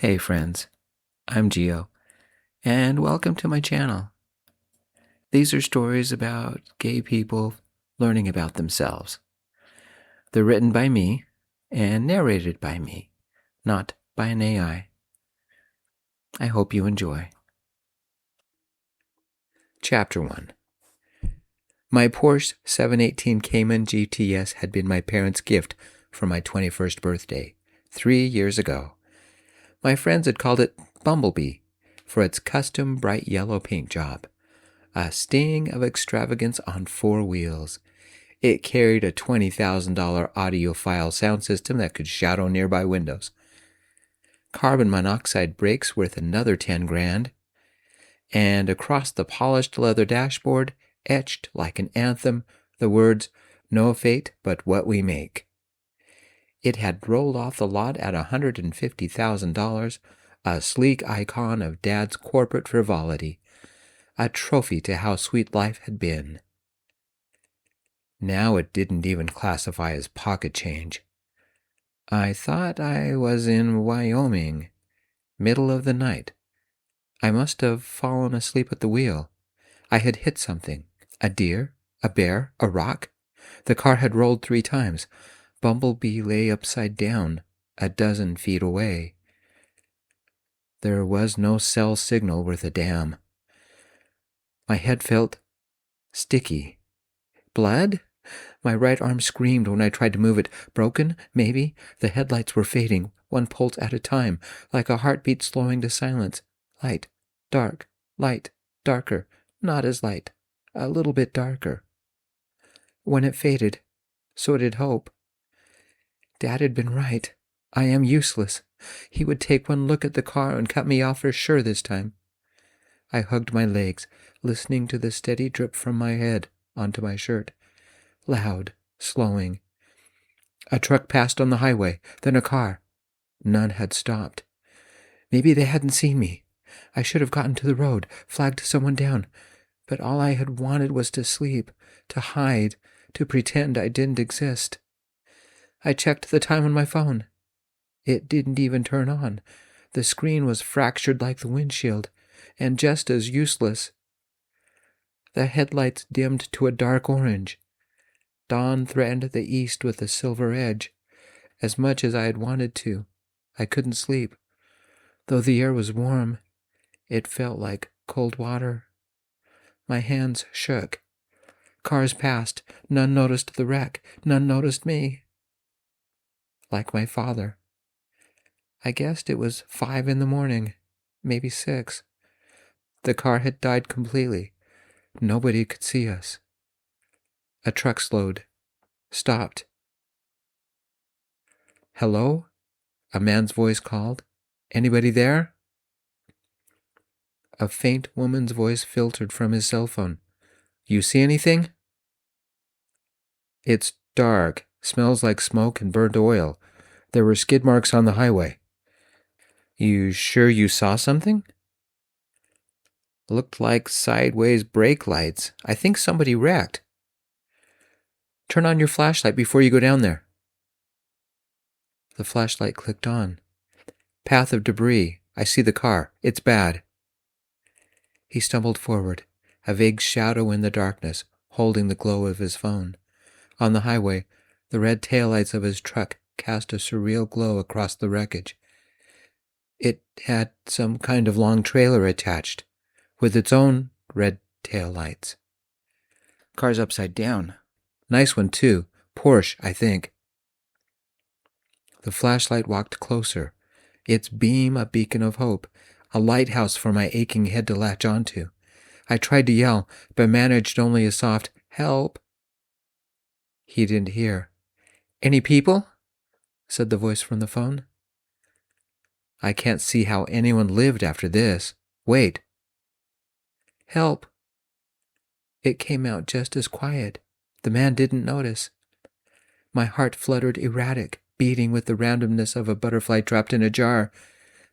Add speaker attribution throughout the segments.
Speaker 1: Hey friends, I'm Gio, and welcome to my channel. These are stories about gay people learning about themselves. They're written by me and narrated by me, not by an AI. I hope you enjoy. Chapter 1. My Porsche 718 Cayman GTS had been my parents' gift for my 21st birthday, 3 years ago. My friends had called it Bumblebee for its custom bright yellow paint job. A sting of extravagance on 4 wheels. It carried a $20,000 audiophile sound system that could shadow nearby windows. Carbon monoxide brakes worth another 10 grand. And across the polished leather dashboard, etched like an anthem, the words, "No fate but what we make." It had rolled off the lot at $150,000, a sleek icon of Dad's corporate frivolity, a trophy to how sweet life had been. Now it didn't even classify as pocket change. I thought I was in Wyoming, middle of the night. I must have fallen asleep at the wheel. I had hit something. A deer? A bear? A rock? The car had rolled 3 times. Bumblebee lay upside down, a dozen feet away. There was no cell signal worth a damn. My head felt sticky. Blood? My right arm screamed when I tried to move it. Broken? Maybe? The headlights were fading, one pulse at a time, like a heartbeat slowing to silence. Light, dark, light, darker, not as light, a little bit darker. When it faded, so did hope. Dad had been right. I am useless. He would take one look at the car and cut me off for sure this time. I hugged my legs, listening to the steady drip from my head onto my shirt. Loud, slowing. A truck passed on the highway, then a car. None had stopped. Maybe they hadn't seen me. I should have gotten to the road, flagged someone down. But all I had wanted was to sleep, to hide, to pretend I didn't exist. I checked the time on my phone. It didn't even turn on. The screen was fractured like the windshield, and just as useless. The headlights dimmed to a dark orange. Dawn threatened the east with a silver edge. As much as I had wanted to, I couldn't sleep. Though the air was warm, it felt like cold water. My hands shook. Cars passed. None noticed the wreck. None noticed me. Like my father. I guessed it was 5 in the morning, maybe 6. The car had died completely. Nobody could see us. A truck slowed, stopped. "Hello?" A man's voice called. "Anybody there?" A faint woman's voice filtered from his cell phone. "You see anything?" "It's dark. Smells like smoke and burnt oil. There were skid marks on the highway." "You sure you saw something?" "Looked like sideways brake lights. I think somebody wrecked." "Turn on your flashlight before you go down there." The flashlight clicked on. "Path of debris. I see the car. It's bad." He stumbled forward, a vague shadow in the darkness, holding the glow of his phone. On the highway, the red taillights of his truck cast a surreal glow across the wreckage. It had some kind of long trailer attached, with its own red taillights. Car's upside down. Nice one, too. Porsche, I think. The flashlight walked closer, its beam a beacon of hope, a lighthouse for my aching head to latch onto. I tried to yell, but managed only a soft, "Help!" He didn't hear. "Any people?" said the voice from the phone. "I can't see how anyone lived after this. Wait." "Help!" It came out just as quiet. The man didn't notice. My heart fluttered erratic, beating with the randomness of a butterfly trapped in a jar.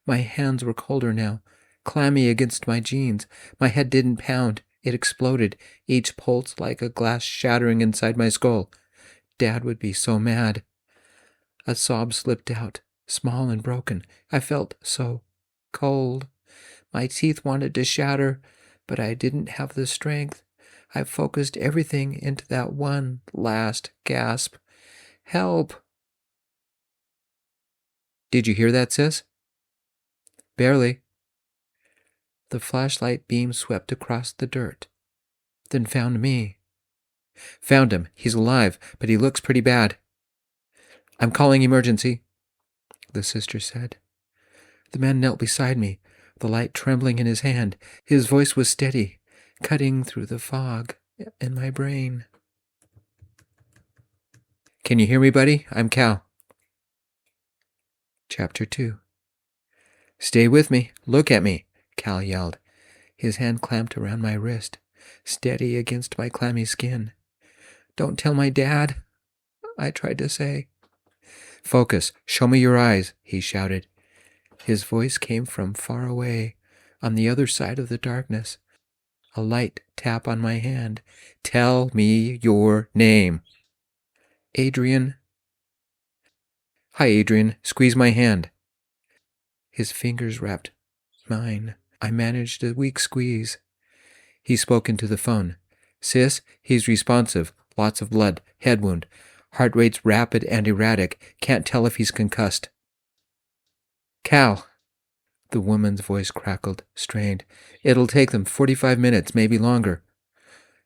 Speaker 1: My hands were colder now, clammy against my jeans. My head didn't pound. It exploded, each pulse like a glass shattering inside my skull. Dad would be so mad. A sob slipped out, small and broken. I felt so cold. My teeth wanted to shatter, but I didn't have the strength. I focused everything into that one last gasp. Help! Did you hear that, sis? Barely. The flashlight beam swept across the dirt, then found me. Found him. He's alive, but he looks pretty bad. I'm calling emergency, the sister said. The man knelt beside me, the light trembling in his hand. His voice was steady, cutting through the fog in my brain. Can you hear me, buddy? I'm Cal. Chapter 2. Stay with me. Look at me, Cal yelled. His hand clamped around my wrist, steady against my clammy skin. Don't tell my dad, I tried to say. Focus. Show me your eyes, he shouted. His voice came from far away, on the other side of the darkness. A light tap on my hand. Tell me your name. Adrian. Hi, Adrian. Squeeze my hand. His fingers wrapped mine. I managed a weak squeeze. He spoke into the phone. Sis, he's responsive. Lots of blood. Head wound. Heart rate's rapid and erratic. Can't tell if he's concussed. Cal. The woman's voice crackled, strained. It'll take them 45 minutes, maybe longer.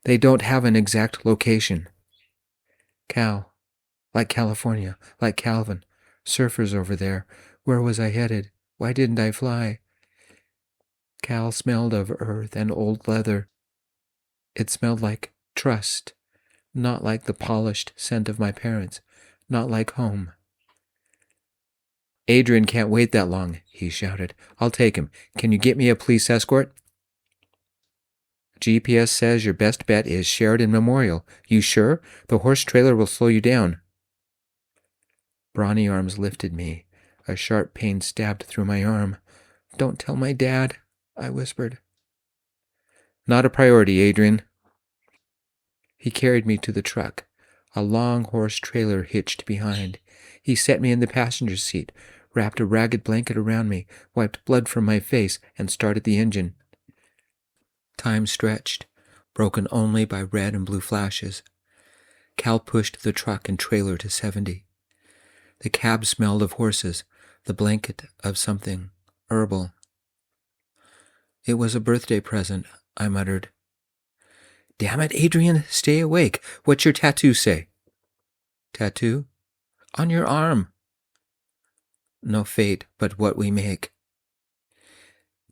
Speaker 1: They don't have an exact location. Cal. Like California. Like Calvin. Surfers over there. Where was I headed? Why didn't I fly? Cal smelled of earth and old leather. It smelled like trust, not like the polished scent of my parents, not like home. Adrian can't wait that long, he shouted. I'll take him. Can you get me a police escort? GPS says your best bet is Sheridan Memorial. You sure? The horse trailer will slow you down. Brawny arms lifted me. A sharp pain stabbed through my arm. Don't tell my dad, I whispered. Not a priority, Adrian. He carried me to the truck. A long horse trailer hitched behind. He set me in the passenger seat, wrapped a ragged blanket around me, wiped blood from my face, and started the engine. Time stretched, broken only by red and blue flashes. Cal pushed the truck and trailer to 70. The cab smelled of horses, the blanket of something herbal. It was a birthday present, I muttered. Damn it, Adrian, stay awake. What's your tattoo say? Tattoo? On your arm. No fate but what we make.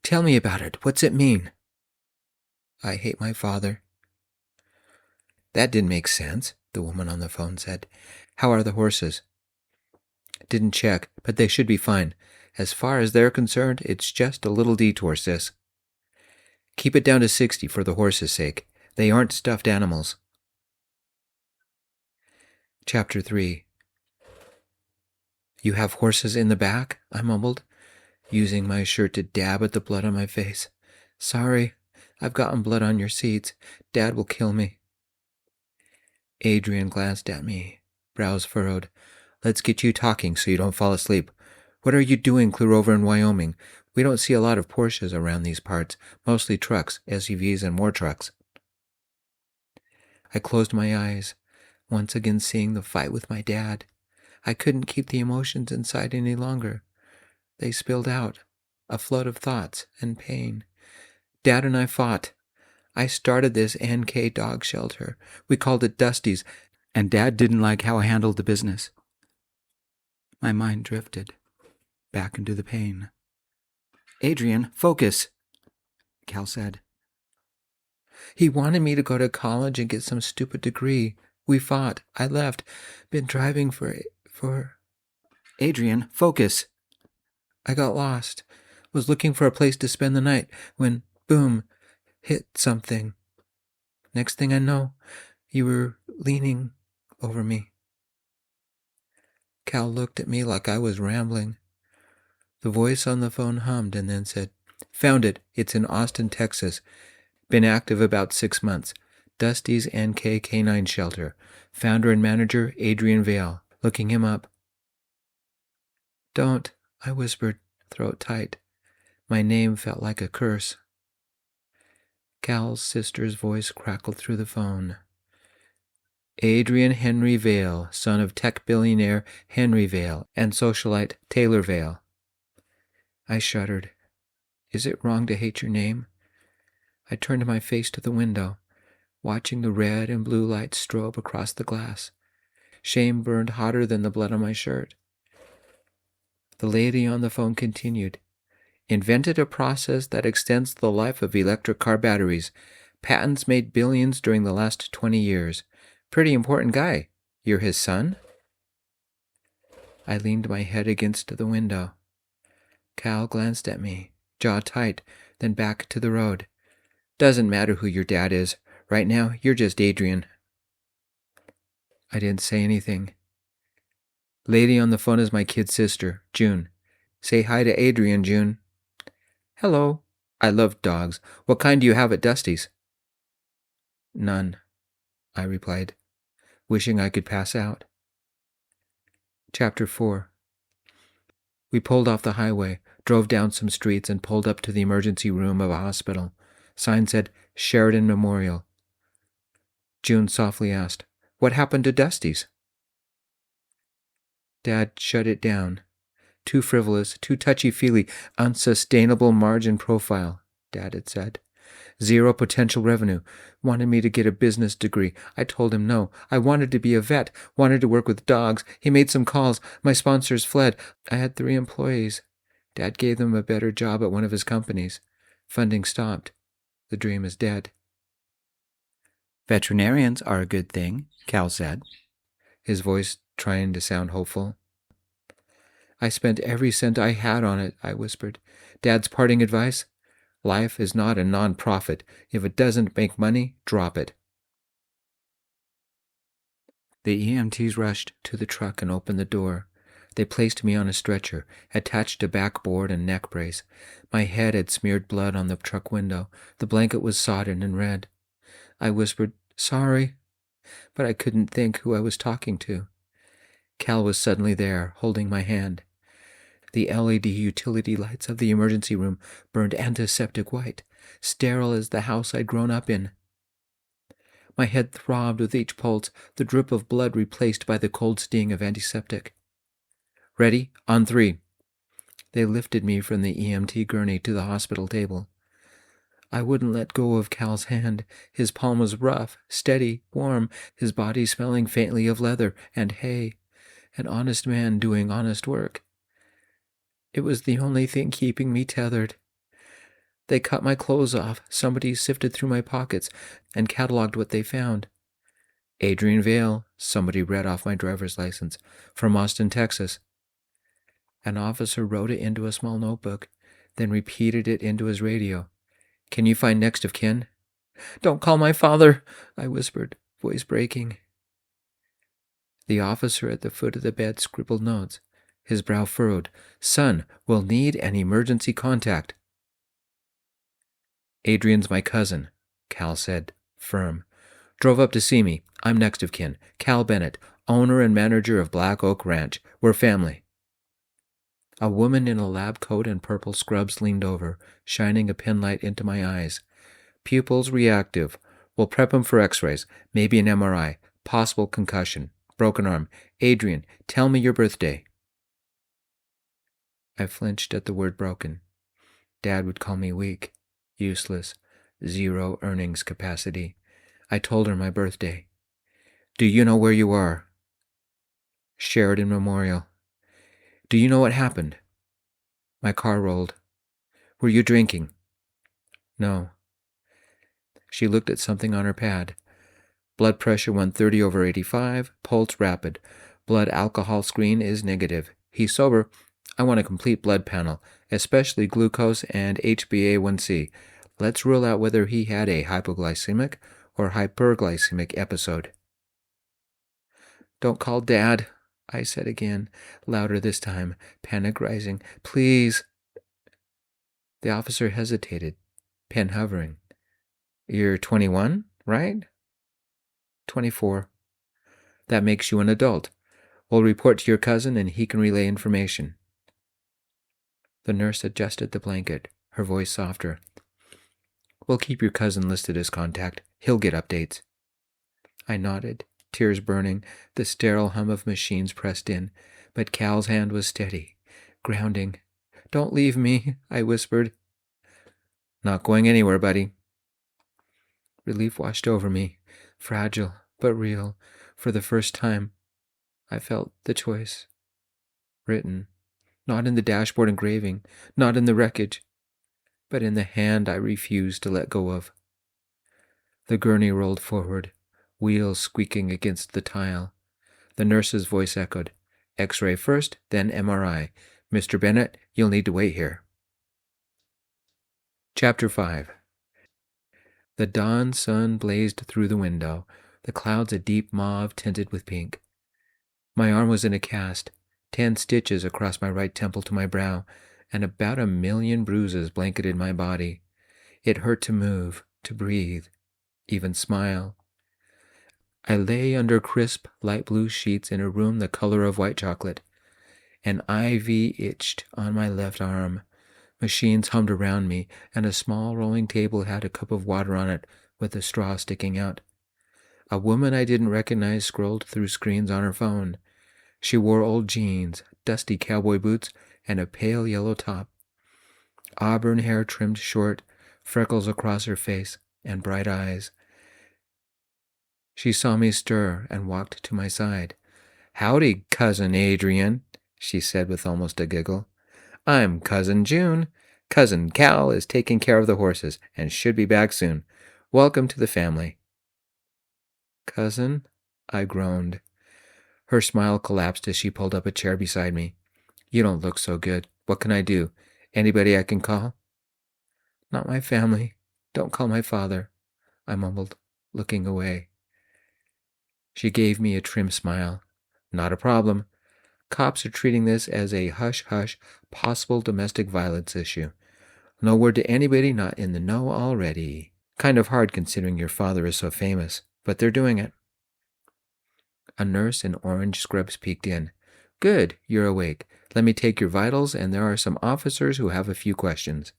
Speaker 1: Tell me about it. What's it mean? I hate my father. That didn't make sense, the woman on the phone said. How are the horses? Didn't check, but they should be fine. As far as they're concerned, it's just a little detour, sis. Keep it down to 60 for the horses' sake. They aren't stuffed animals. Chapter 3. You have horses in the back? I mumbled, using my shirt to dab at the blood on my face. Sorry, I've gotten blood on your seats. Dad will kill me. Adrian glanced at me, brows furrowed. Let's get you talking so you don't fall asleep. What are you doing clear over in Wyoming? We don't see a lot of Porsches around these parts, mostly trucks, SUVs, and more trucks. I closed my eyes, once again seeing the fight with my dad. I couldn't keep the emotions inside any longer. They spilled out, a flood of thoughts and pain. Dad and I fought. I started this NK dog shelter. We called it Dusty's, and Dad didn't like how I handled the business. My mind drifted back into the pain. Adrian, focus, Cal said. He wanted me to go to college and get some stupid degree. We fought. I left. Been driving for... Adrian, focus. I got lost. Was looking for a place to spend the night when, boom, hit something. Next thing I know, you were leaning over me. Cal looked at me like I was rambling. The voice on the phone hummed and then said, Found it. It's in Austin, Texas. Been active about 6 months. Dusty's NK Canine Shelter. Founder and manager, Adrian Vale. Looking him up. Don't, I whispered, throat tight. My name felt like a curse. Cal's sister's voice crackled through the phone. Adrian Henry Vale, son of tech billionaire Henry Vale and socialite Taylor Vale. I shuddered. Is it wrong to hate your name? I turned my face to the window, watching the red and blue lights strobe across the glass. Shame burned hotter than the blood on my shirt. The lady on the phone continued. Invented a process that extends the life of electric car batteries. Patents made billions during the last 20 years. Pretty important guy. You're his son? I leaned my head against the window. Cal glanced at me, jaw tight, then back to the road. Doesn't matter who your dad is. Right now, you're just Adrian. I didn't say anything. Lady on the phone is my kid's sister, June. Say hi to Adrian, June. Hello. I love dogs. What kind do you have at Dusty's? None, I replied, wishing I could pass out. Chapter 4. We pulled off the highway, drove down some streets, and pulled up to the emergency room of a hospital. Sign said, Sheridan Memorial. June softly asked, What happened to Dusty's? Dad shut it down. Too frivolous, too touchy-feely, unsustainable margin profile, Dad had said. Zero potential revenue. Wanted me to get a business degree. I told him no. I wanted to be a vet. Wanted to work with dogs. He made some calls. My sponsors fled. I had 3 employees. Dad gave them a better job at one of his companies. Funding stopped. The dream is dead. Veterinarians are a good thing, Cal said, his voice trying to sound hopeful. I spent every cent I had on it, I whispered. Dad's parting advice? Life is not a non-profit. If it doesn't make money, drop it. The EMTs rushed to the truck and opened the door. They placed me on a stretcher, attached a backboard and neck brace. My head had smeared blood on the truck window. The blanket was sodden and red. I whispered, Sorry, but I couldn't think who I was talking to. Cal was suddenly there, holding my hand. The LED utility lights of the emergency room burned antiseptic white, sterile as the house I'd grown up in. My head throbbed with each pulse, the drip of blood replaced by the cold sting of antiseptic. Ready? On 3. They lifted me from the EMT gurney to the hospital table. I wouldn't let go of Cal's hand. His palm was rough, steady, warm, his body smelling faintly of leather and hay. An honest man doing honest work. It was the only thing keeping me tethered. They cut my clothes off. Somebody sifted through my pockets and cataloged what they found. Adrian Vale, somebody read off my driver's license, from Austin, Texas. An officer wrote it into a small notebook, then repeated it into his radio. Can you find next of kin? Don't call my father, I whispered, voice breaking. The officer at the foot of the bed scribbled notes. His brow furrowed. Son, we'll need an emergency contact. Adrian's my cousin, Cal said, firm. Drove up to see me. I'm next of kin. Cal Bennett, owner and manager of Black Oak Ranch. We're family. A woman in a lab coat and purple scrubs leaned over, shining a penlight into my eyes. Pupils reactive. We'll prep him for x-rays, maybe an MRI, possible concussion, broken arm. Adrian, tell me your birthday. I flinched at the word broken. Dad would call me weak, useless, 0 earnings capacity. I told her my birthday. Do you know where you are? Sheridan Memorial. Do you know what happened? My car rolled. Were you drinking? No. She looked at something on her pad. Blood pressure 130/85, pulse rapid. Blood alcohol screen is negative. He's sober. I want a complete blood panel, especially glucose and HbA1c. Let's rule out whether he had a hypoglycemic or hyperglycemic episode. Don't call Dad, I said again, louder this time, panic rising. Please. The officer hesitated, pen hovering. You're 21, right? 24. That makes you an adult. We'll report to your cousin and he can relay information. The nurse adjusted the blanket, her voice softer. We'll keep your cousin listed as contact. He'll get updates. I nodded, tears burning, the sterile hum of machines pressed in, but Cal's hand was steady, grounding. Don't leave me, I whispered. Not going anywhere, buddy. Relief washed over me, fragile but real. For the first time, I felt the choice. Written, not in the dashboard engraving, not in the wreckage, but in the hand I refused to let go of. The gurney rolled forward, wheels squeaking against the tile. The nurse's voice echoed, X-ray first, then MRI. Mr. Bennett, you'll need to wait here. Chapter 5. The dawn sun blazed through the window, the clouds a deep mauve tinted with pink. My arm was in a cast, 10 stitches across my right temple to my brow, and about 1,000,000 bruises blanketed my body. It hurt to move, to breathe, even smile. I lay under crisp, light blue sheets in a room the color of white chocolate. An IV itched on my left arm. Machines hummed around me, and a small rolling table had a cup of water on it with a straw sticking out. A woman I didn't recognize scrolled through screens on her phone. She wore old jeans, dusty cowboy boots, and a pale yellow top. Auburn hair trimmed short, freckles across her face, and bright eyes. She saw me stir and walked to my side. Howdy, Cousin Adrian, she said with almost a giggle. I'm Cousin June. Cousin Cal is taking care of the horses and should be back soon. Welcome to the family. Cousin? I groaned. Her smile collapsed as she pulled up a chair beside me. You don't look so good. What can I do? Anybody I can call? Not my family. Don't call my father, I mumbled, looking away. She gave me a trim smile. Not a problem. Cops are treating this as a hush-hush, possible domestic violence issue. No word to anybody not in the know already. Kind of hard considering your father is so famous, but they're doing it. A nurse in orange scrubs peeked in. Good, you're awake. Let me take your vitals, and there are some officers who have a few questions.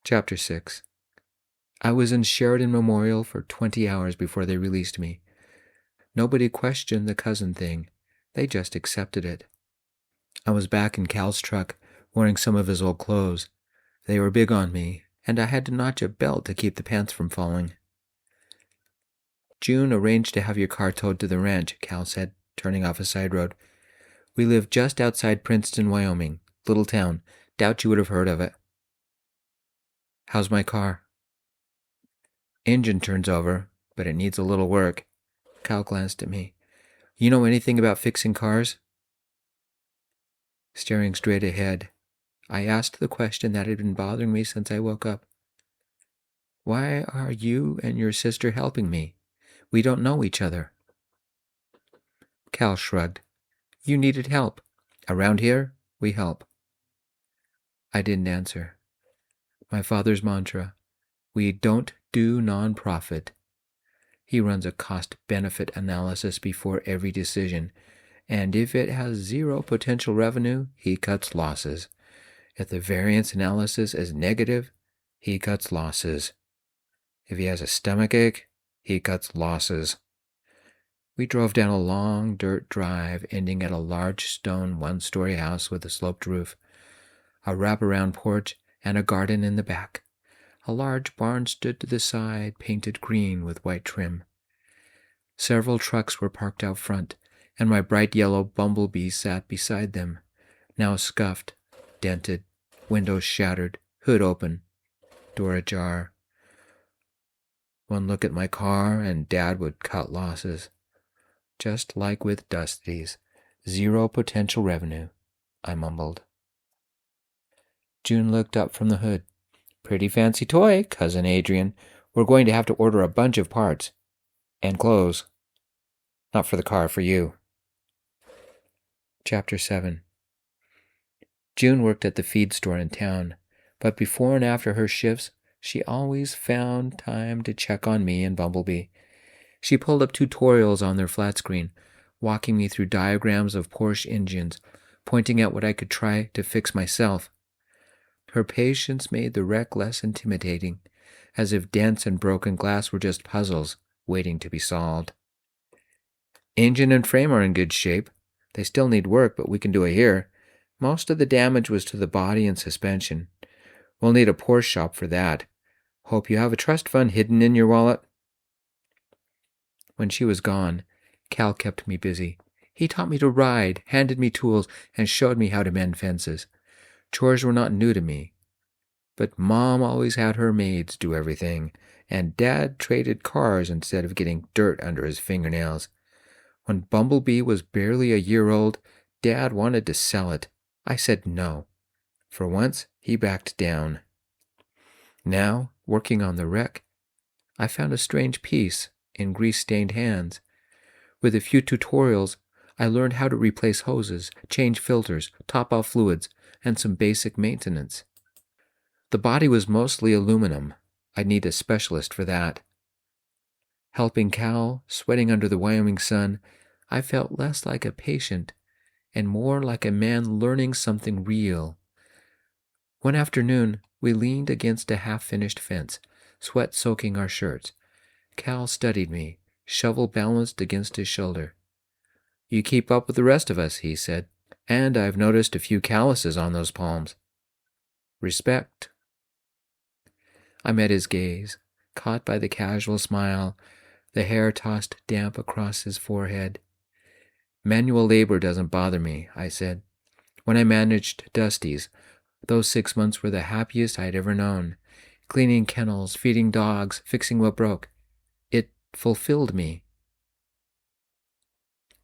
Speaker 1: Chapter 6. I was in Sheridan Memorial for 20 hours before they released me. Nobody questioned the cousin thing. They just accepted it. I was back in Cal's truck, wearing some of his old clothes. They were big on me, and I had to notch a belt to keep the pants from falling. June arranged to have your car towed to the ranch, Cal said, turning off a side road. We live just outside Princeton, Wyoming. Little town. Doubt you would have heard of it. How's my car? Engine turns over, but it needs a little work. Cal glanced at me. You know anything about fixing cars? Staring straight ahead, I asked the question that had been bothering me since I woke up. Why are you and your sister helping me? We don't know each other. Cal shrugged. You needed help. Around here, we help. I didn't answer. My father's mantra, we don't do nonprofit. He runs a cost-benefit analysis before every decision, and if it has zero potential revenue, he cuts losses. If the variance analysis is negative, he cuts losses. If he has a stomachache, he cuts losses. We drove down a long dirt drive ending at a large stone one-story house with a sloped roof, a wraparound porch, and a garden in the back. A large barn stood to the side, painted green with white trim. Several trucks were parked out front, and my bright yellow Bumblebee sat beside them, now scuffed, dented, windows shattered, hood open, door ajar. One look at my car and Dad would cut losses. Just like with Dusty's, zero potential revenue, I mumbled. June looked up from the hood. Pretty fancy toy, Cousin Adrian. We're going to have to order a bunch of parts. And clothes. Not for the car, for you. Chapter 7. June worked at the feed store in town, but before and after her shifts, she always found time to check on me and Bumblebee. She pulled up tutorials on their flat screen, walking me through diagrams of Porsche engines, pointing out what I could try to fix myself. Her patience made the wreck less intimidating, as if dents and broken glass were just puzzles waiting to be solved. Engine and frame are in good shape. They still need work, but we can do it here. Most of the damage was to the body and suspension. We'll need a Porsche shop for that. Hope you have a trust fund hidden in your wallet. When she was gone, Cal kept me busy. He taught me to ride, handed me tools, and showed me how to mend fences. Chores were not new to me. But Mom always had her maids do everything, and Dad traded cars instead of getting dirt under his fingernails. When Bumblebee was barely a year old, Dad wanted to sell it. I said no. For once, he backed down. Now, working on the wreck, I found a strange peace in grease-stained hands. With a few tutorials, I learned how to replace hoses, change filters, top off fluids, and some basic maintenance. The body was mostly aluminum. I'd need a specialist for that. Helping Cal, sweating under the Wyoming sun, I felt less like a patient and more like a man learning something real. One afternoon, we leaned against a half-finished fence, sweat soaking our shirts. Cal studied me, shovel balanced against his shoulder. "You keep up with the rest of us," he said, "and I've noticed a few calluses on those palms." "Respect." I met his gaze, caught by the casual smile, the hair tossed damp across his forehead. "Manual labor doesn't bother me," I said. "When I managed Dusty's, those 6 months were the happiest I'd ever known. Cleaning kennels, feeding dogs, fixing what broke. It fulfilled me."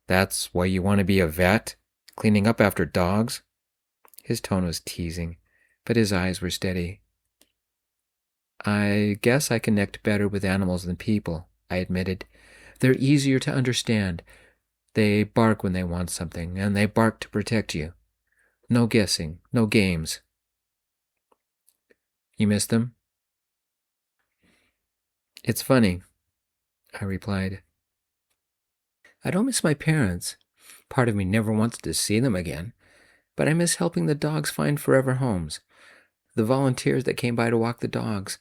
Speaker 1: "That's why you want to be a vet? Cleaning up after dogs?" His tone was teasing, but his eyes were steady. "I guess I connect better with animals than people," I admitted. "They're easier to understand. They bark when they want something, and they bark to protect you. No guessing, no games." "You miss them?" "It's funny," I replied. "I don't miss my parents. Part of me never wants to see them again. But I miss helping the dogs find forever homes. The volunteers that came by to walk the dogs."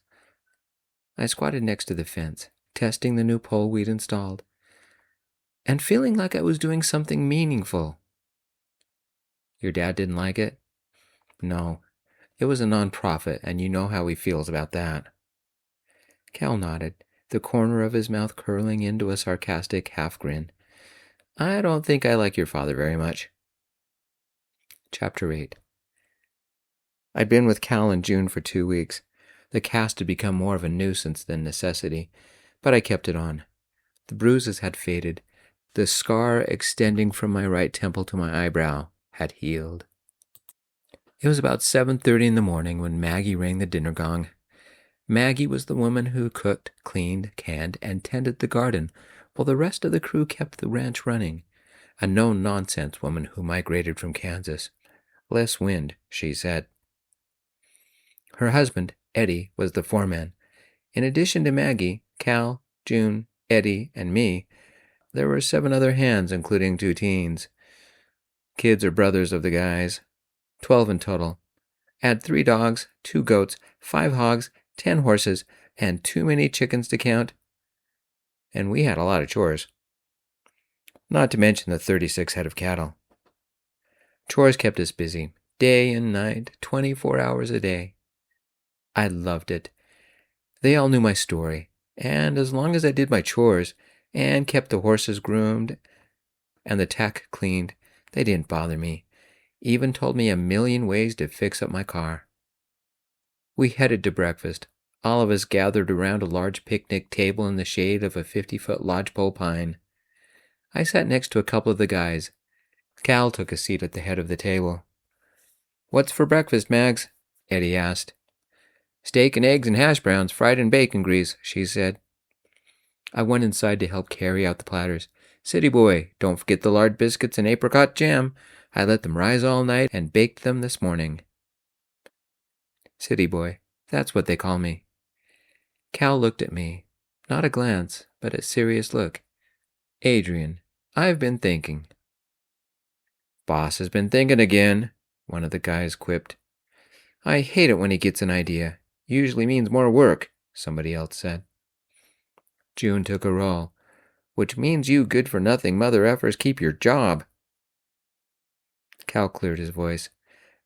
Speaker 1: I squatted next to the fence, testing the new pole we'd installed, and feeling like I was doing something meaningful. "Your dad didn't like it?" "No. It was a non-profit, and you know how he feels about that." Cal nodded, the corner of his mouth curling into a sarcastic half-grin. "I don't think I like your father very much." Chapter 8. I'd been with Cal and June for 2 weeks. The cast had become more of a nuisance than necessity, but I kept it on. The bruises had faded. The scar extending from my right temple to my eyebrow had healed. It was about 7:30 in the morning when Maggie rang the dinner gong. Maggie was the woman who cooked, cleaned, canned, and tended the garden, while the rest of the crew kept the ranch running. A no-nonsense woman who migrated from Kansas. "Less wind," she said. Her husband, Eddie, was the foreman. In addition to Maggie, Cal, June, Eddie, and me, there were 7 other hands, including 2 teens. Kids or brothers of the guys. 12 in total. Add 3 dogs, 2 goats, 5 hogs, 10 horses, and too many chickens to count. And we had a lot of chores. Not to mention the 36 head of cattle. Chores kept us busy, day and night, 24 hours a day. I loved it. They all knew my story, and as long as I did my chores and kept the horses groomed and the tack cleaned, they didn't bother me. Even told me a million ways to fix up my car. We headed to breakfast. All of us gathered around a large picnic table in the shade of a 50-foot lodgepole pine. I sat next to a couple of the guys. Cal took a seat at the head of the table. "What's for breakfast, Mags?" Eddie asked. "Steak and eggs and hash browns fried in bacon grease," she said. I went inside to help carry out the platters. "City boy, don't forget the lard biscuits and apricot jam. I let them rise all night and baked them this morning." City boy, that's what they call me. Cal looked at me, not a glance, but a serious look. "Adrian, I've been thinking." "Boss has been thinking again," one of the guys quipped. "I hate it when he gets an idea. Usually means more work," somebody else said. June took a roll. "Which means you good-for-nothing mother-effers keep your job." Cal cleared his voice.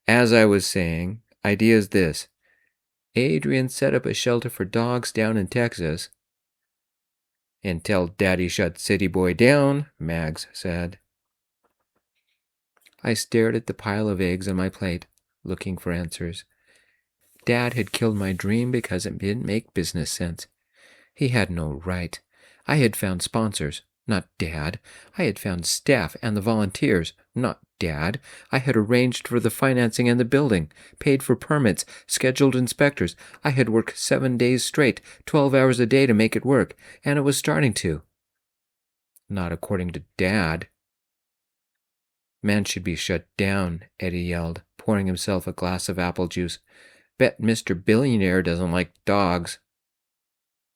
Speaker 1: "As I was saying, idea's this. Adrian set up a shelter for dogs down in Texas." "Until Daddy shut City Boy down," Mags said. I stared at the pile of eggs on my plate, looking for answers. Dad had killed my dream because it didn't make business sense. He had no right. I had found sponsors, not Dad. I had found staff and the volunteers, not Dad. I had arranged for the financing and the building, paid for permits, scheduled inspectors. I had worked 7 days straight, 12 hours a day to make it work, and it was starting to. Not according to Dad. "Man should be shut down," Eddie yelled, pouring himself a glass of apple juice. "Bet Mr. Billionaire doesn't like dogs."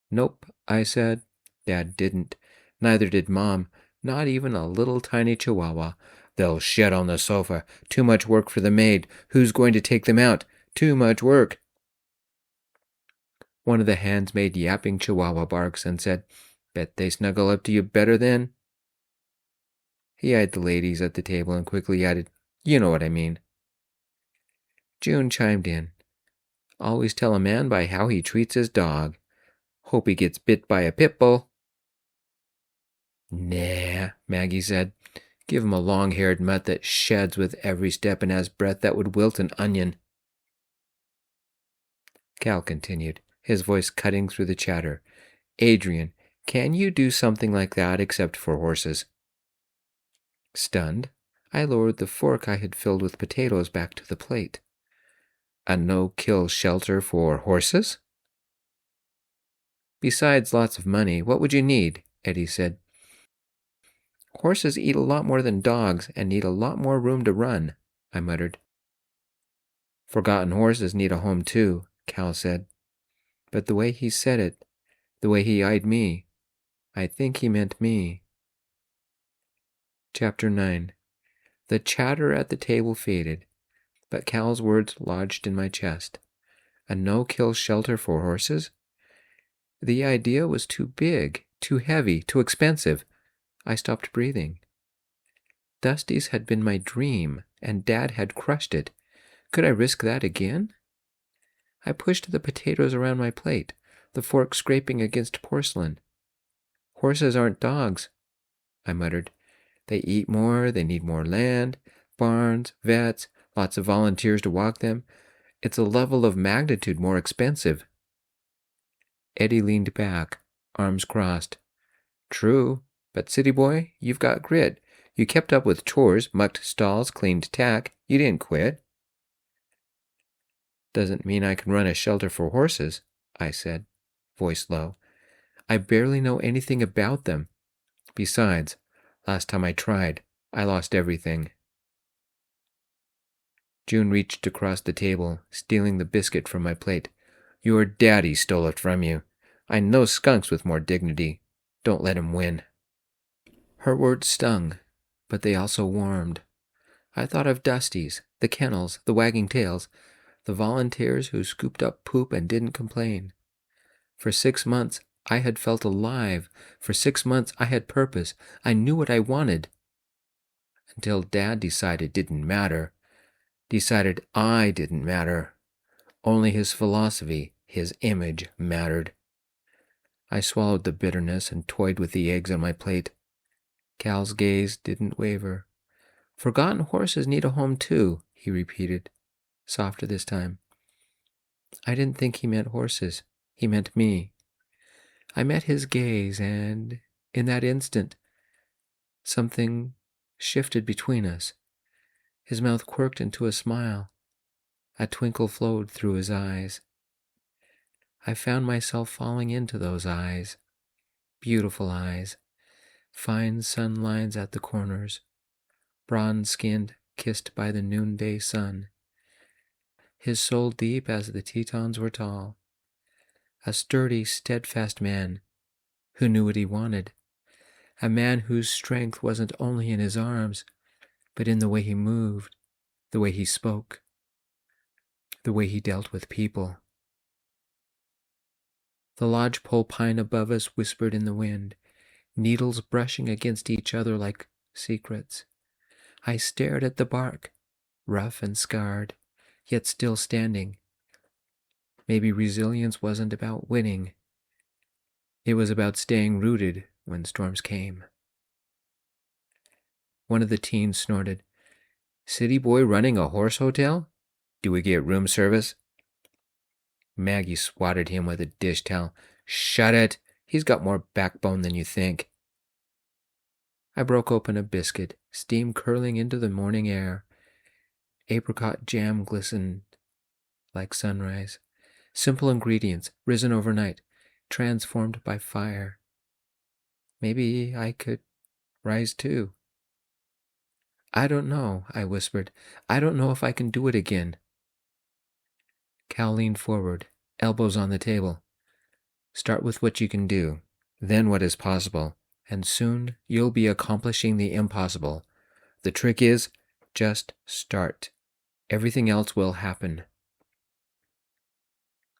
Speaker 1: "Nope," I said. Dad didn't. Neither did Mom, not even a little tiny chihuahua. "They'll shed on the sofa. Too much work for the maid. Who's going to take them out? Too much work." One of the hands made yapping chihuahua barks and said, "Bet they snuggle up to you better then." He eyed the ladies at the table and quickly added, "You know what I mean." June chimed in. "Always tell a man by how he treats his dog. Hope he gets bit by a pit bull." "Nah," Maggie said. "Give him a long-haired mutt that sheds with every step and has breath that would wilt an onion." Cal continued, his voice cutting through the chatter. "Adrian, can you do something like that except for horses?" Stunned, I lowered the fork I had filled with potatoes back to the plate. "A no-kill shelter for horses?" "Besides lots of money, what would you need?" Eddie said. "Horses eat a lot more than dogs and need a lot more room to run," I muttered. "Forgotten horses need a home too," Cal said. But the way he said it, the way he eyed me, I think he meant me. Chapter 9. The chatter at the table faded, but Cal's words lodged in my chest. A no-kill shelter for horses? The idea was too big, too heavy, too expensive. I stopped breathing. Dusty's had been my dream, and Dad had crushed it. Could I risk that again? I pushed the potatoes around my plate, the fork scraping against porcelain. "Horses aren't dogs," I muttered. "They eat more, they need more land, barns, vets, lots of volunteers to walk them. It's a level of magnitude more expensive." Eddie leaned back, arms crossed. "True, but City Boy, you've got grit. You kept up with chores, mucked stalls, cleaned tack. You didn't quit." "Doesn't mean I can run a shelter for horses," I said, voice low. "I barely know anything about them. Besides, last time I tried, I lost everything." June reached across the table, stealing the biscuit from my plate. "Your daddy stole it from you. I know skunks with more dignity. Don't let him win." Her words stung, but they also warmed. I thought of Dusty's, the kennels, the wagging tails, the volunteers who scooped up poop and didn't complain. For 6 months, I had felt alive. For 6 months, I had purpose. I knew what I wanted. Until Dad decided it didn't matter. Decided I didn't matter. Only his philosophy, his image, mattered. I swallowed the bitterness and toyed with the eggs on my plate. Cal's gaze didn't waver. "Forgotten horses need a home too," he repeated, softer this time. I didn't think he meant horses. He meant me. I met his gaze, and in that instant, something shifted between us. His mouth quirked into a smile. A twinkle flowed through his eyes. I found myself falling into those eyes. Beautiful eyes. Fine sun lines at the corners. Bronze-skinned, kissed by the noonday sun. His soul deep as the Tetons were tall. A sturdy, steadfast man who knew what he wanted. A man whose strength wasn't only in his arms, but in the way he moved, the way he spoke, the way he dealt with people. The lodgepole pine above us whispered in the wind, needles brushing against each other like secrets. I stared at the bark, rough and scarred, yet still standing. Maybe resilience wasn't about winning. It was about staying rooted when storms came. One of the teens snorted, "City boy running a horse hotel? Do we get room service?" Maggie swatted him with a dish towel. "Shut it! He's got more backbone than you think." I broke open a biscuit, steam curling into the morning air. Apricot jam glistened like sunrise. Simple ingredients, risen overnight, transformed by fire. Maybe I could rise too. "I don't know," I whispered. "I don't know if I can do it again." Cal leaned forward, elbows on the table. "Start with what you can do, then what is possible, and soon you'll be accomplishing the impossible. The trick is, just start. Everything else will happen."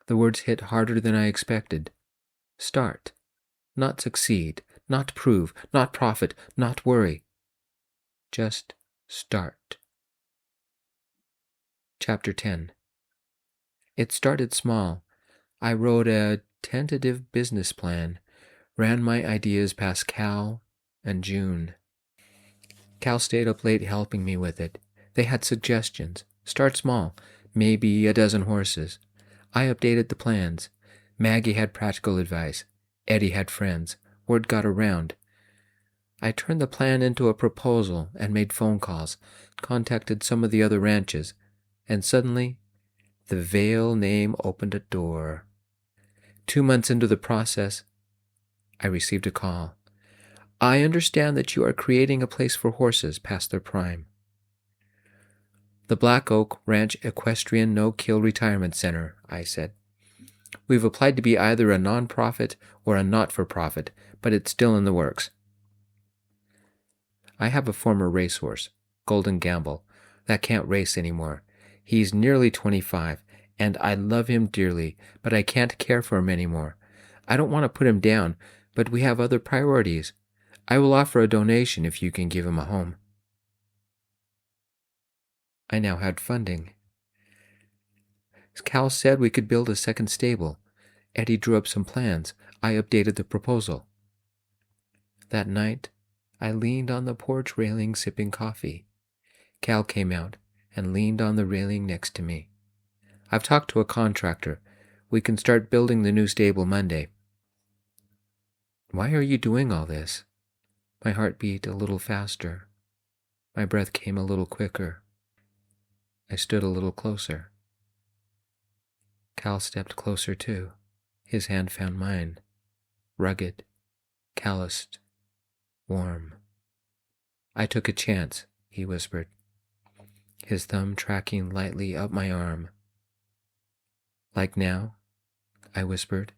Speaker 1: The words hit harder than I expected. Start. Not succeed, not prove, not profit, not worry. Just start. Chapter 10. It started small. I wrote a tentative business plan, ran my ideas past Cal and June. Cal stayed up late helping me with it. They had suggestions. Start small, maybe a dozen horses. I updated the plans. Maggie had practical advice. Eddie had friends. Word got around. I turned the plan into a proposal and made phone calls, contacted some of the other ranches, and suddenly, the Vale name opened a door. 2 months into the process, I received a call. "I understand that you are creating a place for horses past their prime." "The Black Oak Ranch Equestrian No-Kill Retirement Center," I said. "We've applied to be either a non-profit or a not-for-profit, but it's still in the works." I have a former racehorse, Golden Gamble, that can't race anymore. He's nearly 25, and I love him dearly, but I can't care for him anymore. I don't want to put him down, but we have other priorities. I will offer a donation if you can give him a home. I now had funding. Cal said we could build a second stable. Eddie drew up some plans. I updated the proposal. That night, I leaned on the porch railing sipping coffee. Cal came out and leaned on the railing next to me. "I've talked to a contractor. We can start building the new stable Monday." "Why are you doing all this?" My heart beat a little faster. My breath came a little quicker. I stood a little closer. Cal stepped closer too. His hand found mine. Rugged, calloused, warm. "I took a chance," he whispered, his thumb tracking lightly up my arm. "Like now?" I whispered,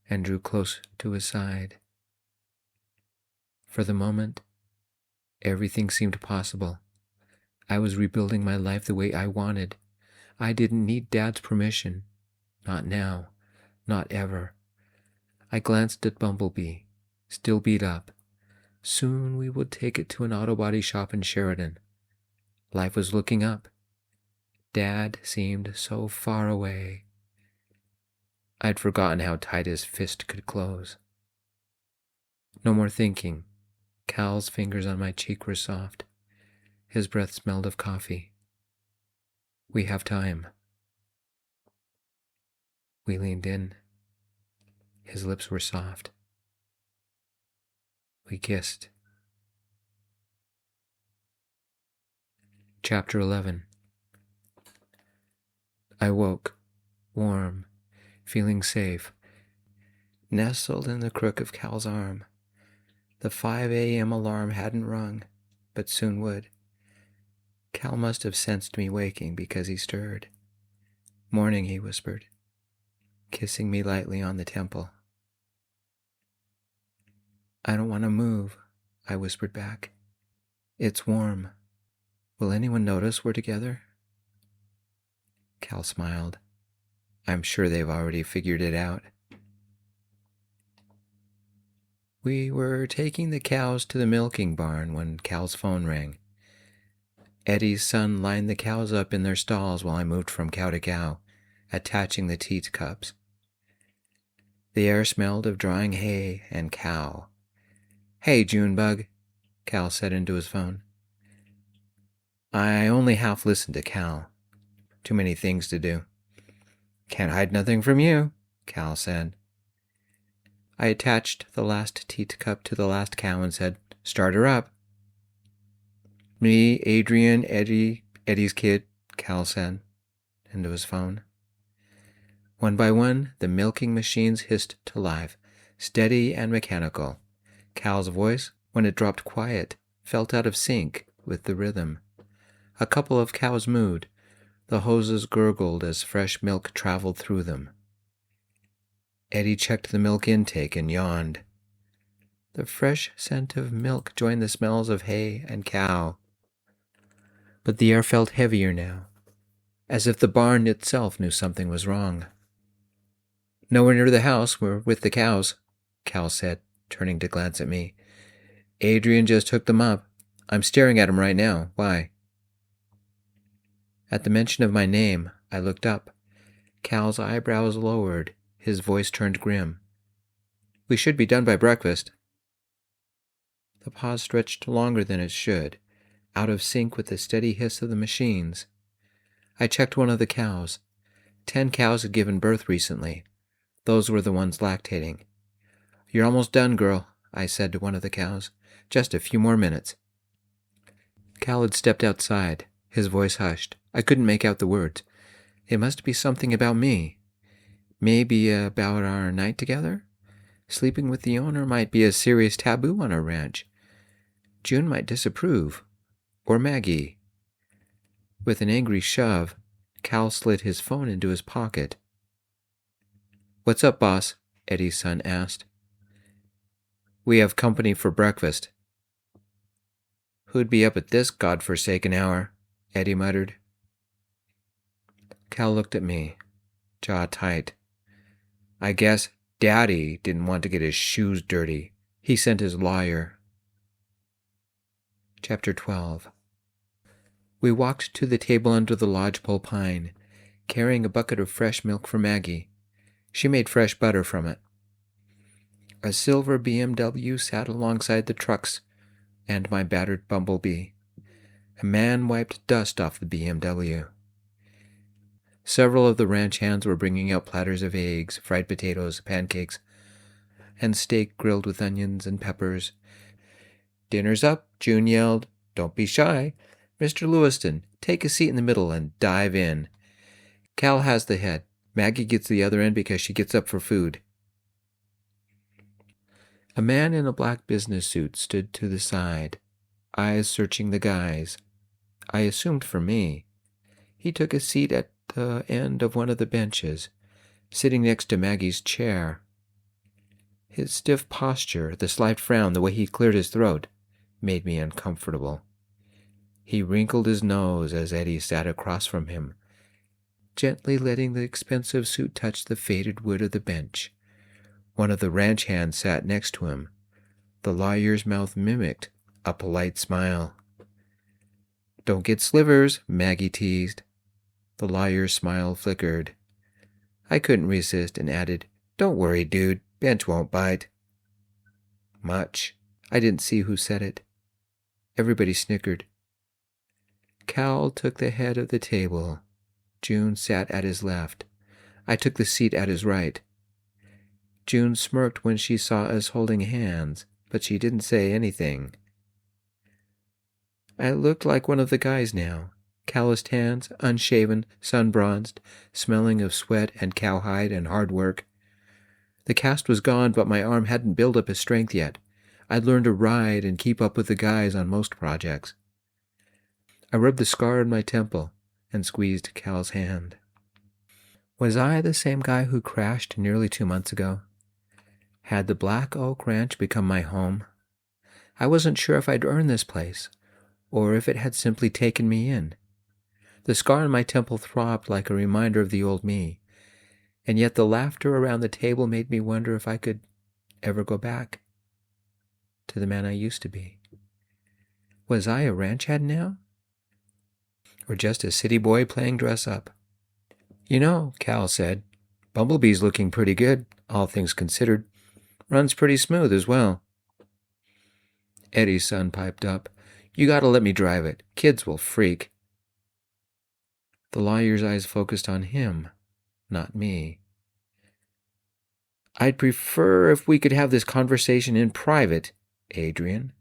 Speaker 1: and drew close to his side. For the moment, everything seemed possible. I was rebuilding my life the way I wanted. I didn't need Dad's permission. Not now. Not ever. I glanced at Bumblebee, still beat up. Soon we would take it to an auto body shop in Sheridan. Life was looking up. Dad seemed so far away. I'd forgotten how tight his fist could close. No more thinking. Cal's fingers on my cheek were soft. His breath smelled of coffee. "We have time." We leaned in. His lips were soft. We kissed. Chapter 11. I woke, warm, feeling safe, nestled in the crook of Cal's arm. The 5 a.m. alarm hadn't rung, but soon would. Cal must have sensed me waking because he stirred. "Morning," he whispered, kissing me lightly on the temple. "I don't want to move," I whispered back. "It's warm." Will anyone notice we're together? Cal smiled. I'm sure they've already figured it out. We were taking the cows to the milking barn when Cal's phone rang. Eddie's son lined the cows up in their stalls while I moved from cow to cow, attaching the teat cups. The air smelled of drying hay and cow. Hey, Junebug, Cal said into his phone. I only half listened to Cal. Too many things to do. Can't hide nothing from you, Cal said. I attached the last teat cup to the last cow and said, Start her up. Me, Adrian, Eddie's kid, Cal said into his phone. One by one, the milking machines hissed to life, steady and mechanical. Cal's voice, when it dropped quiet, felt out of sync with the rhythm. A couple of cows mooed. The hoses gurgled as fresh milk traveled through them. Eddie checked the milk intake and yawned. The fresh scent of milk joined the smells of hay and cow. But the air felt heavier now, as if the barn itself knew something was wrong. Nowhere near the house. We're with the cows, Cal said, turning to glance at me. Adrian just hooked them up. I'm staring at him right now. Why? At the mention of my name, I looked up. Cal's eyebrows lowered. His voice turned grim. We should be done by breakfast. The pause stretched longer than it should, out of sync with the steady hiss of the machines. I checked one of the cows. 10 cows had given birth recently. Those were the ones lactating. You're almost done, girl, I said to one of the cows. Just a few more minutes. Cal had stepped outside. His voice hushed. I couldn't make out the words. It must be something about me. Maybe about our night together? Sleeping with the owner might be a serious taboo on our ranch. June might disapprove. Or Maggie. With an angry shove, Cal slid his phone into his pocket. What's up, boss? Eddie's son asked. We have company for breakfast. Who'd be up at this godforsaken hour? Eddie muttered. Cal looked at me, jaw tight. I guess Daddy didn't want to get his shoes dirty. He sent his lawyer. Chapter 12. We walked to the table under the lodgepole pine, carrying a bucket of fresh milk for Maggie. She made fresh butter from it. A silver BMW sat alongside the trucks and my battered bumblebee. A man wiped dust off the BMW. Several of the ranch hands were bringing out platters of eggs, fried potatoes, pancakes, and steak grilled with onions and peppers. Dinner's up, June yelled. Don't be shy. Mr. Lewiston, take a seat in the middle and dive in. Cal has the head. Maggie gets the other end because she gets up for food. A man in a black business suit stood to the side, eyes searching the guys. I assumed for me. He took a seat at the end of one of the benches, sitting next to Maggie's chair. His stiff posture, the slight frown, the way he cleared his throat, made me uncomfortable. He wrinkled his nose as Eddie sat across from him, gently letting the expensive suit touch the faded wood of the bench. One of the ranch hands sat next to him. The lawyer's mouth mimicked a polite smile. Don't get slivers, Maggie teased. The lawyer's smile flickered. I couldn't resist and added, Don't worry, dude. Bench won't bite. Much. I didn't see who said it. Everybody snickered. Cal took the head of the table. June sat at his left. I took the seat at his right. June smirked when she saw us holding hands, but she didn't say anything. I looked like one of the guys now. Calloused hands, unshaven, sun-bronzed, smelling of sweat and cowhide and hard work. The cast was gone, but my arm hadn't built up his strength yet. I'd learned to ride and keep up with the guys on most projects. I rubbed the scar on my temple and squeezed Cal's hand. Was I the same guy who crashed nearly 2 months ago? Had the Black Oak Ranch become my home? I wasn't sure if I'd earned this place, or if it had simply taken me in. The scar on my temple throbbed like a reminder of the old me, and yet the laughter around the table made me wonder if I could ever go back to the man I used to be. Was I a ranch hand now? Or just a city boy playing dress-up? You know, Cal said, Bumblebee's looking pretty good, all things considered. Runs pretty smooth as well. Eddie's son piped up, You gotta let me drive it. Kids will freak. The lawyer's eyes focused on him, not me. I'd prefer if we could have this conversation in private, Adrian,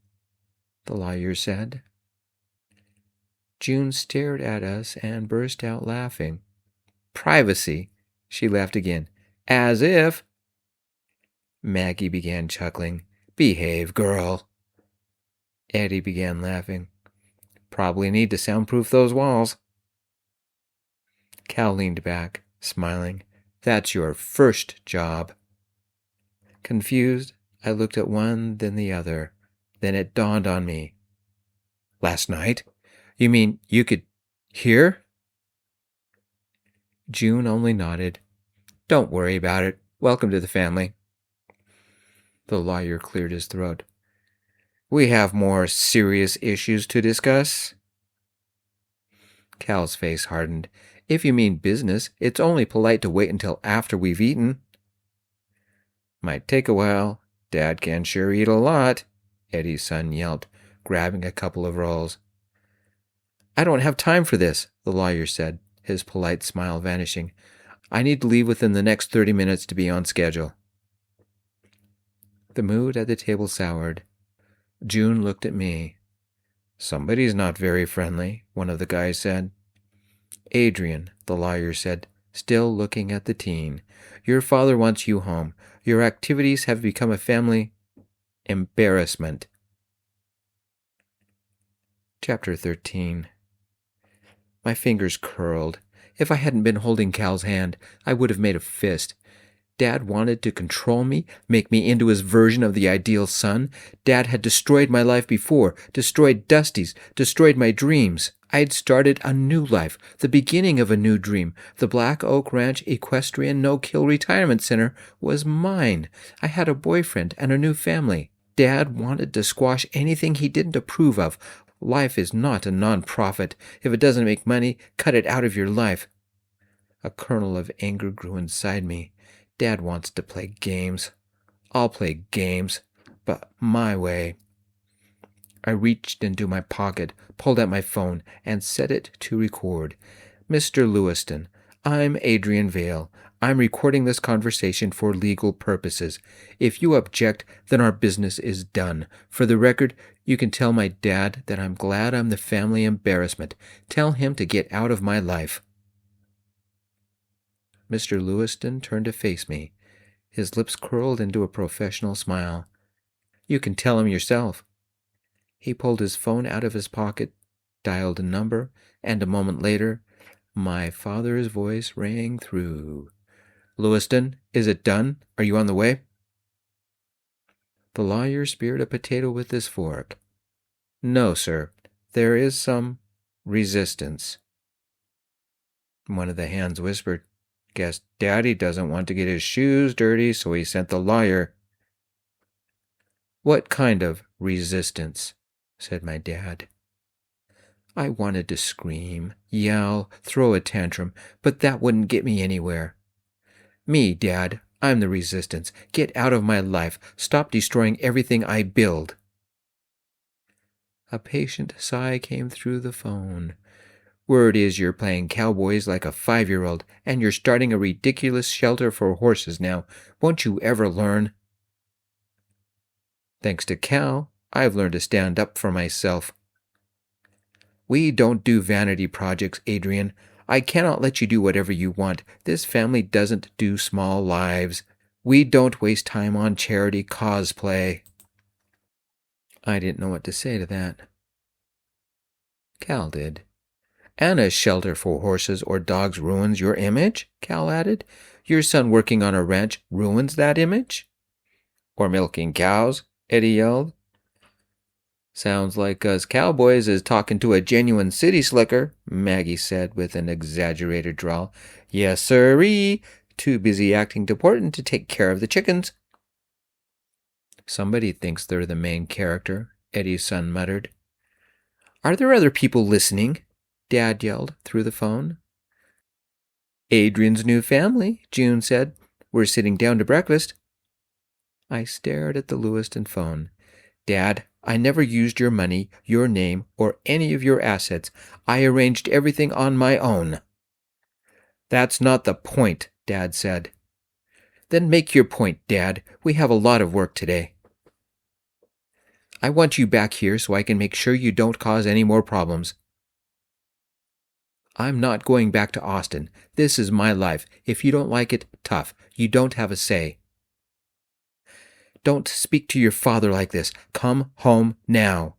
Speaker 1: the lawyer said. June stared at us and burst out laughing. Privacy, she laughed again. As if. Maggie began chuckling. Behave, girl. Eddie began laughing. Probably need to soundproof those walls. Cal leaned back, smiling. That's your first job. Confused, I looked at one, then the other. Then it dawned on me. Last night? You mean you could hear? June only nodded. Don't worry about it. Welcome to the family. The lawyer cleared his throat. We have more serious issues to discuss. Cal's face hardened. If you mean business, it's only polite to wait until after we've eaten. Might take a while. Dad can sure eat a lot, Eddie's son yelped, grabbing a couple of rolls. I don't have time for this, the lawyer said, his polite smile vanishing. I need to leave within the next 30 minutes to be on schedule. The mood at the table soured. June looked at me. Somebody's not very friendly, one of the guys said. Adrian, the lawyer said, still looking at the teen. Your father wants you home. Your activities have become a family embarrassment. Chapter 13. My fingers curled. If I hadn't been holding Cal's hand, I would have made a fist. Dad wanted to control me, make me into his version of the ideal son. Dad had destroyed my life before, destroyed Dusty's, destroyed my dreams. I had started a new life, the beginning of a new dream. The Black Oak Ranch Equestrian No-Kill Retirement Center was mine. I had a boyfriend and a new family. Dad wanted to squash anything he didn't approve of. Life is not a non-profit. If it doesn't make money, cut it out of your life. A kernel of anger grew inside me. Dad wants to play games. I'll play games, but my way. I reached into my pocket, pulled out my phone, and set it to record. Mr. Lewiston, I'm Adrian Vale. I'm recording this conversation for legal purposes. If you object, then our business is done. For the record, you can tell my dad that I'm glad I'm the family embarrassment. Tell him to get out of my life. Mr. Lewiston turned to face me. His lips curled into a professional smile. You can tell him yourself. He pulled his phone out of his pocket, dialed a number, and a moment later, my father's voice rang through. Lewiston, is it done? Are you on the way? The lawyer speared a potato with his fork. No, sir. There is some resistance. One of the hands whispered, Guess Daddy doesn't want to get his shoes dirty, so he sent the lawyer. What kind of resistance? Said my dad. I wanted to scream, yell, throw a tantrum, but that wouldn't get me anywhere. Me, Dad, I'm the resistance. Get out of my life. Stop destroying everything I build. A patient sigh came through the phone. Word is you're playing cowboys like a 5-year-old, and you're starting a ridiculous shelter for horses now. Won't you ever learn? Thanks to Cal, I've learned to stand up for myself. We don't do vanity projects, Adrian. I cannot let you do whatever you want. This family doesn't do small lives. We don't waste time on charity cosplay. I didn't know what to say to that. Cal did. And a shelter for horses or dogs ruins your image, Cal added. Your son working on a ranch ruins that image? Or milking cows, Eddie yelled. Sounds like us cowboys is talking to a genuine city slicker, Maggie said with an exaggerated drawl. Yes, sirree. Too busy acting important to take care of the chickens. Somebody thinks they're the main character, Eddie's son muttered. Are there other people listening? Dad yelled through the phone. Adrian's new family, June said. We're sitting down to breakfast. I stared at the Lewiston phone. Dad, I never used your money, your name, or any of your assets. I arranged everything on my own. That's not the point, Dad said. Then make your point, Dad. We have a lot of work today. I want you back here so I can make sure you don't cause any more problems. I'm not going back to Austin. This is my life. If you don't like it, tough. You don't have a say. Don't speak to your father like this. Come home now.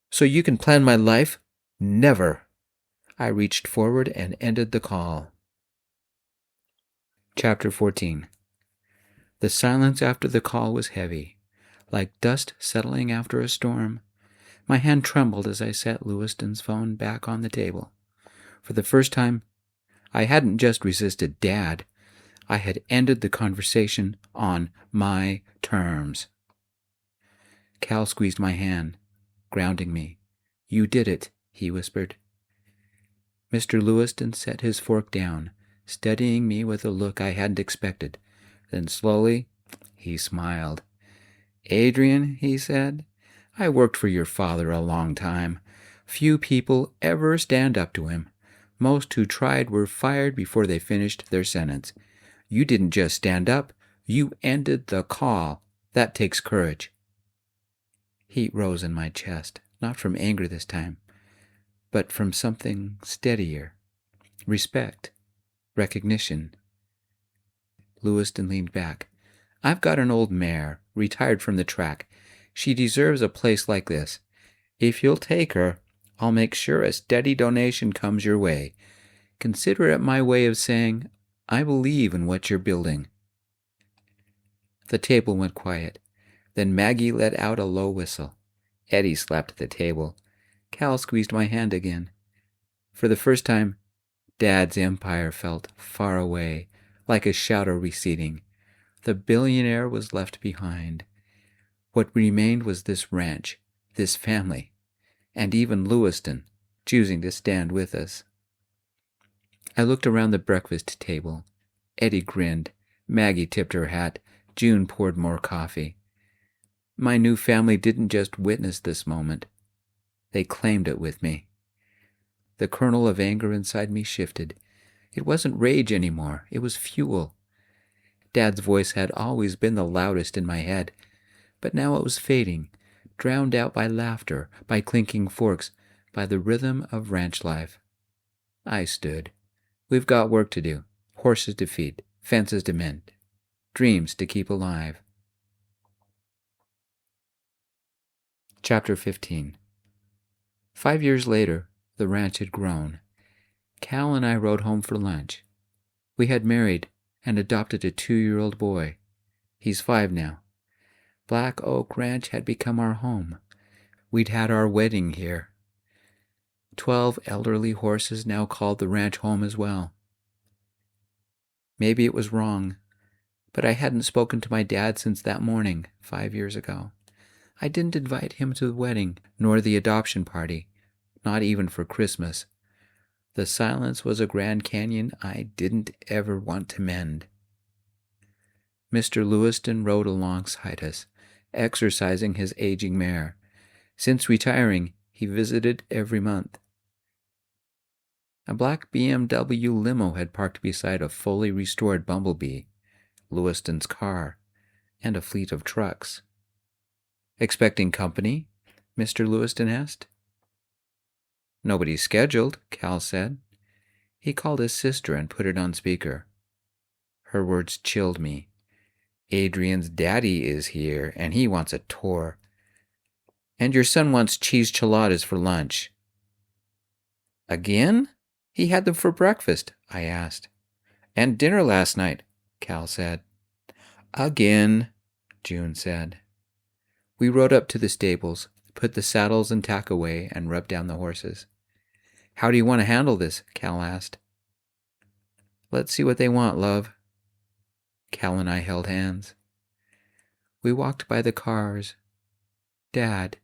Speaker 1: So you can plan my life? Never. I reached forward and ended the call. Chapter 14. The silence after the call was heavy, like dust settling after a storm. My hand trembled as I set Lewiston's phone back on the table. For the first time, I hadn't just resisted Dad. I had ended the conversation on my terms. Cal squeezed my hand, grounding me. You did it, he whispered. Mr. Lewiston set his fork down, studying me with a look I hadn't expected. Then slowly, he smiled. Adrian, he said, I worked for your father a long time. Few people ever stand up to him. Most who tried were fired before they finished their sentence. You didn't just stand up, you ended the call. That takes courage. Heat rose in my chest, not from anger this time, but from something steadier. Respect. Recognition. Lewiston leaned back. I've got an old mare, retired from the track. She deserves a place like this. If you'll take her, I'll make sure a steady donation comes your way. Consider it my way of saying, I believe in what you're building. The table went quiet. Then Maggie let out a low whistle. Eddie slapped the table. Cal squeezed my hand again. For the first time, Dad's empire felt far away, like a shadow receding. The billionaire was left behind. What remained was this ranch, this family, and even Lewiston, choosing to stand with us. I looked around the breakfast table. Eddie grinned. Maggie tipped her hat. June poured more coffee. My new family didn't just witness this moment. They claimed it with me. The kernel of anger inside me shifted. It wasn't rage anymore. It was fuel. Dad's voice had always been the loudest in my head, but now it was fading, drowned out by laughter, by clinking forks, by the rhythm of ranch life. I stood. We've got work to do, horses to feed, fences to mend, dreams to keep alive. Chapter 15. 5 years later, the ranch had grown. Cal and I rode home for lunch. We had married and adopted a 2-year-old boy. He's 5 now. Black Oak Ranch had become our home. We'd had our wedding here. 12 elderly horses now called the ranch home as well. Maybe it was wrong, but I hadn't spoken to my dad since that morning, 5 years ago. I didn't invite him to the wedding, nor the adoption party, not even for Christmas. The silence was a Grand Canyon I didn't ever want to mend. Mr. Lewiston rode alongside us, exercising his aging mare. Since retiring, he visited every month. A black BMW limo had parked beside a fully restored Bumblebee, Lewiston's car, and a fleet of trucks. Expecting company? Mr. Lewiston asked. Nobody's scheduled, Cal said. He called his sister and put it on speaker. Her words chilled me. Adrian's daddy is here, and he wants a tour. And your son wants cheese chiladas for lunch. Again? He had them for breakfast, I asked. And dinner last night, Cal said. Again, June said. We rode up to the stables, put the saddles and tack away, and rubbed down the horses. "How do you want to handle this?" Cal asked. "Let's see what they want, love." Cal and I held hands. We walked by the cars. Dad,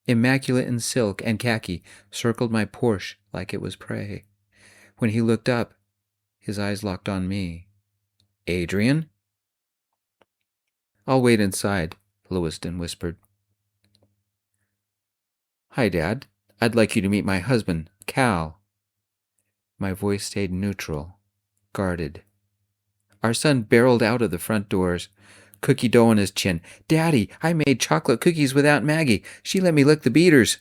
Speaker 1: immaculate in silk and khaki, circled my Porsche like it was prey. When he looked up, his eyes locked on me. "Adrian?" "I'll wait inside," Lewiston whispered. "Hi, Dad. I'd like you to meet my husband, Cal." My voice stayed neutral, guarded. Our son barreled out of the front doors, cookie dough on his chin. "Daddy, I made chocolate cookies with Aunt Maggie. She let me lick the beaters."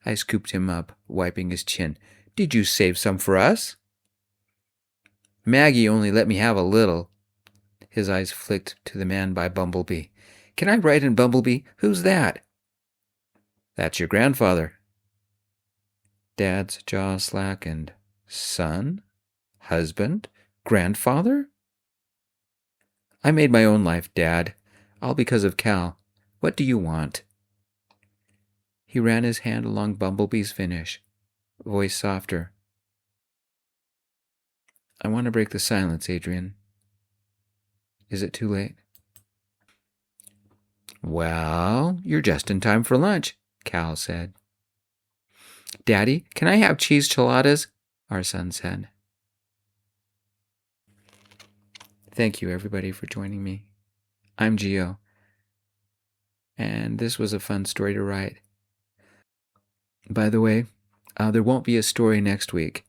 Speaker 1: I scooped him up, wiping his chin. "Did you save some for us?" "Maggie only let me have a little." His eyes flicked to the man by Bumblebee. "Can I write in Bumblebee? Who's that?" "That's your grandfather." Dad's jaw slackened. Son? Husband? Grandfather? "I made my own life, Dad. All because of Cal. What do you want?" He ran his hand along Bumblebee's finish, voice softer. "I want to break the silence, Adrian. Is it too late?" "Well, you're just in time for lunch," Cal said. "Daddy, can I have cheese chiladas?" our son said. Thank you, everybody, for joining me. I'm Gio, and this was a fun story to write. By the way, there won't be a story next week.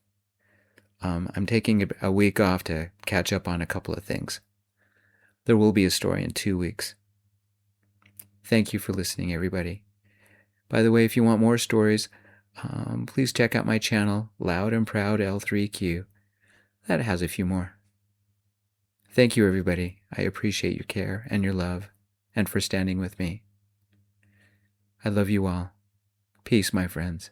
Speaker 1: I'm taking a week off to catch up on a couple of things. There will be a story in 2 weeks. Thank you for listening, everybody. By the way, if you want more stories, please check out my channel, Loud and Proud L3Q. That has a few more. Thank you, everybody. I appreciate your care and your love, and for standing with me. I love you all. Peace, my friends.